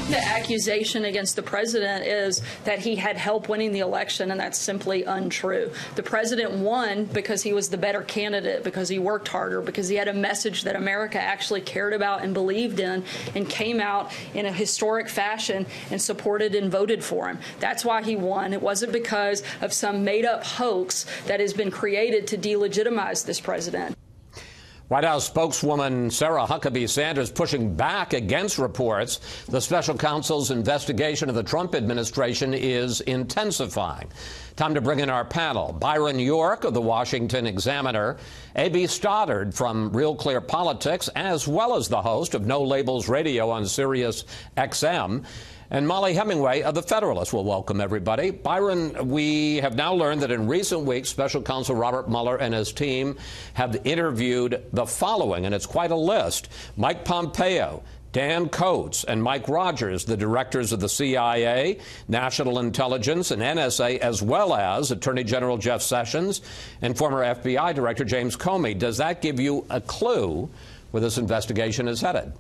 The accusation against the president is that he had help winning the election, and that's simply untrue. The president won because he was the better candidate, because he worked harder, because he had a message that America actually cared about and believed in, and came out in a historic fashion and supported and voted for him. That's why he won. It wasn't because of some made-up hoax that has been created to delegitimize this president. White House spokeswoman Sarah Huckabee Sanders pushing back against reports the special counsel's investigation of the Trump administration is intensifying. Time to bring in our panel. Byron York of the Washington Examiner, A.B. Stoddard from Real Clear Politics, as well as the host of No Labels Radio on Sirius XM, and Molly Hemingway of The Federalist. Will welcome everybody. Byron, we have now learned that in recent weeks, Special Counsel Robert Mueller and his team have interviewed the following, and it's quite a list: Mike Pompeo, Dan Coats, and Mike Rogers, the directors of the CIA, National Intelligence, and NSA, as well as Attorney General Jeff Sessions and former FBI Director James Comey. Does that give you a clue where this investigation is headed?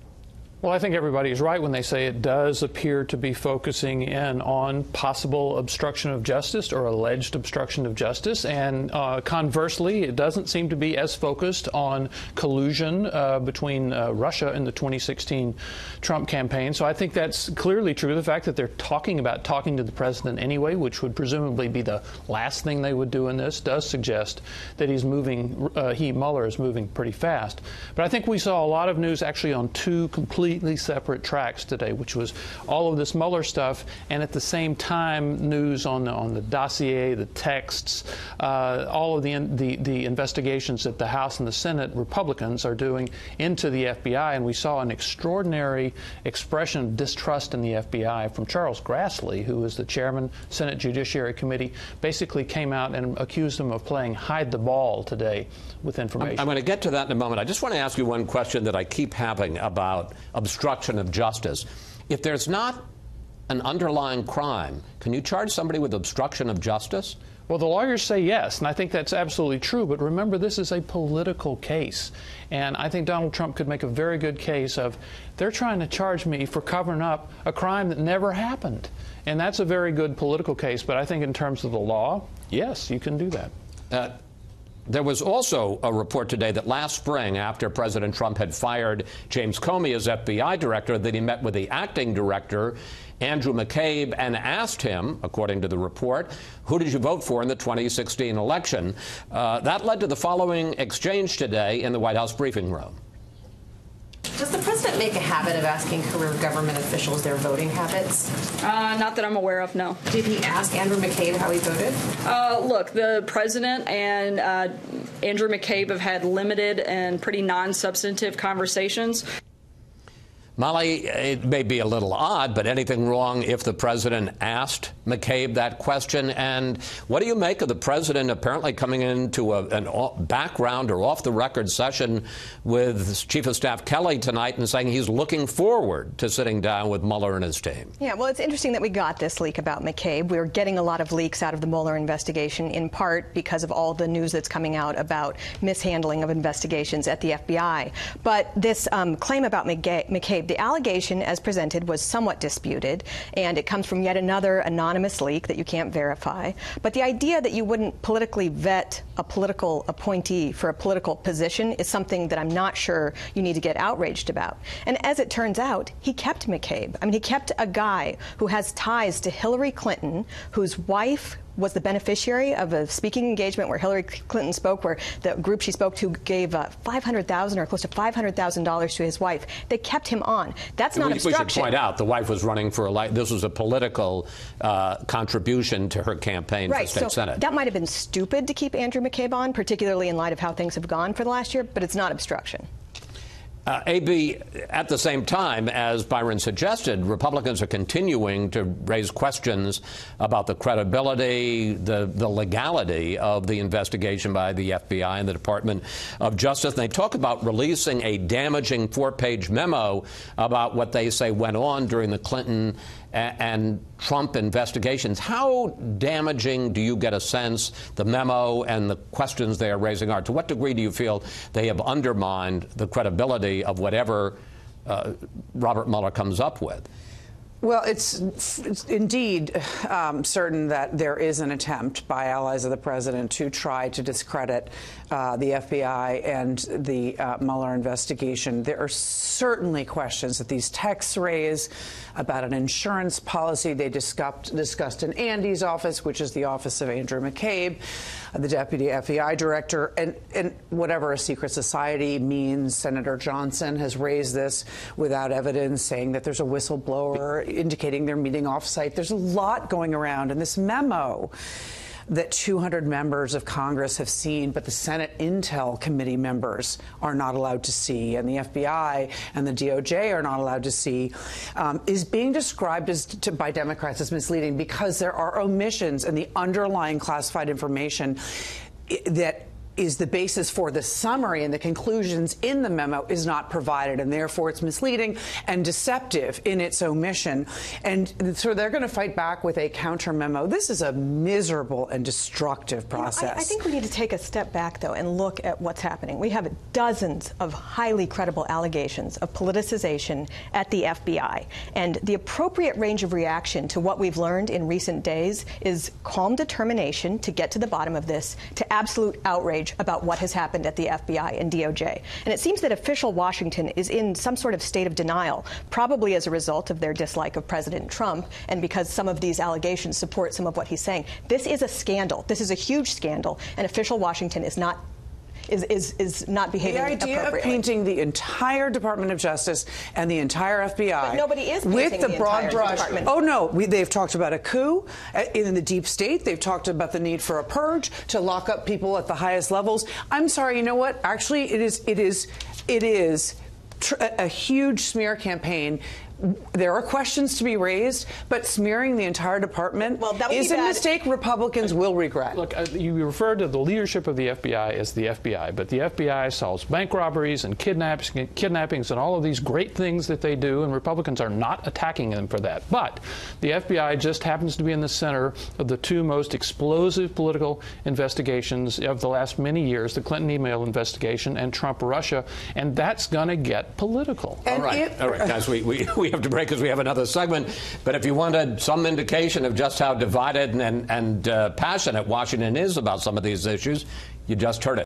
Well, I think everybody is right when they say it does appear to be focusing in on possible obstruction of justice or alleged obstruction of justice. And conversely, it doesn't seem to be as focused on collusion between Russia and the 2016 Trump campaign. So I think that's clearly true. The fact that they're talking about talking to the president anyway, which would presumably be the last thing they would do in this, does suggest that he's moving, Mueller is moving pretty fast. But I think we saw a lot of news actually on two completely separate tracks today, which was all of this Mueller stuff, and at the same time news on the dossier, the texts, all of the investigations that the House and the Senate Republicans are doing into the FBI. And we saw an extraordinary expression of distrust in the FBI from Charles Grassley, who is the chairman, Senate Judiciary Committee, basically came out and accused them of playing hide the ball today with information. I'm going to get to that in a moment. I just want to ask you one question that I keep having about obstruction of justice. If there's not an underlying crime, can you charge somebody with obstruction of justice? Well, the lawyers say yes, and I think that's absolutely true. But remember, this is a political case. And I think Donald Trump could make a very good case of, they're trying to charge me for covering up a crime that never happened. And that's a very good political case. But I think in terms of the law, yes, you can do that. There was also a report today that last spring, after President Trump had fired James Comey as FBI director, that he met with the acting director, Andrew McCabe, and asked him, according to the report, who did you vote for in the 2016 election? That led to the following exchange today in the White House briefing room. Does the president make a habit of asking career government officials their voting habits? Not that I'm aware of, no. Did he ask Andrew McCabe how he voted? Look, the president and Andrew McCabe have had limited and pretty non-substantive conversations. Molly, it may be a little odd, but anything wrong if the president asked McCabe that question? And what do you make of the president apparently coming into a background or off-the-record session with Chief of Staff Kelly tonight and saying he's looking forward to sitting down with Mueller and his team? Yeah, well, it's interesting that we got this leak about McCabe. We're getting a lot of leaks out of the Mueller investigation, in part because of all the news that's coming out about mishandling of investigations at the FBI. But this claim about McCabe, the allegation as presented was somewhat disputed, and it comes from yet another anonymous leak that you can't verify. But the idea that you wouldn't politically vet a political appointee for a political position is something that I'm not sure you need to get outraged about. And as it turns out, he kept McCabe. I mean, he kept a guy who has ties to Hillary Clinton, whose wife was the beneficiary of a speaking engagement where Hillary Clinton spoke, where the group she spoke to gave $500,000 or close to $500,000 to his wife. They kept him on. That's not obstruction. We should point out the wife was running for this was a political contribution to her campaign for state senate. That might have been stupid to keep Andrew McCabe on, particularly in light of how things have gone for the last year, but it's not obstruction. A.B., at the same time, as Byron suggested, Republicans are continuing to raise questions about the credibility, the legality of the investigation by the FBI and the Department of Justice. And they talk about releasing a damaging 4-page memo about what they say went on during the Clinton and Trump investigations. How damaging do you get a sense the memo and the questions they are raising are? To what degree do you feel they have undermined the credibility of whatever Robert Mueller comes up with? Well, it's indeed certain that there is an attempt by allies of the president to try to discredit the FBI and the Mueller investigation. There are certainly questions that these texts raise about an insurance policy they discussed in Andy's office, which is the office of Andrew McCabe, the deputy FBI director, and whatever a secret society means. Senator Johnson has raised this without evidence, saying that there's a whistleblower indicating they're meeting off-site. There's a lot going around, and this memo that 200 members of Congress have seen, but the Senate Intel Committee members are not allowed to see, and the FBI and the DOJ are not allowed to see, is being described by Democrats as misleading because there are omissions in the underlying classified information that is the basis for the summary, and the conclusions in the memo is not provided, and therefore it's misleading and deceptive in its omission. And so they're going to fight back with a counter memo. This is a miserable and destructive process. I think we need to take a step back, though, and look at what's happening. We have dozens of highly credible allegations of politicization at the FBI, and the appropriate range of reaction to what we've learned in recent days is calm determination to get to the bottom of this, to absolute outrage about what has happened at the FBI and DOJ. And it seems that official Washington is in some sort of state of denial, probably as a result of their dislike of President Trump and because some of these allegations support some of what he's saying. This is a scandal. This is a huge scandal, and official Washington is not behaving appropriately. The idea of painting the entire Department of Justice and the entire FBI but nobody is with the broad brush. Department. Oh no, they've talked about a coup in the deep state. They've talked about the need for a purge to lock up people at the highest levels. I'm sorry, you know what? Actually, it is a huge smear campaign. There are questions to be raised, but smearing the entire department is a mistake Republicans will regret. Look, you referred to the leadership of the FBI as the FBI, but the FBI solves bank robberies and kidnappings and all of these great things that they do, and Republicans are not attacking them for that. But the FBI just happens to be in the center of the two most explosive political investigations of the last many years, the Clinton email investigation and Trump-Russia, and that's going to get political. All right, guys, we have to break because we have another segment. But if you wanted some indication of just how divided and passionate Washington is about some of these issues, you just heard it.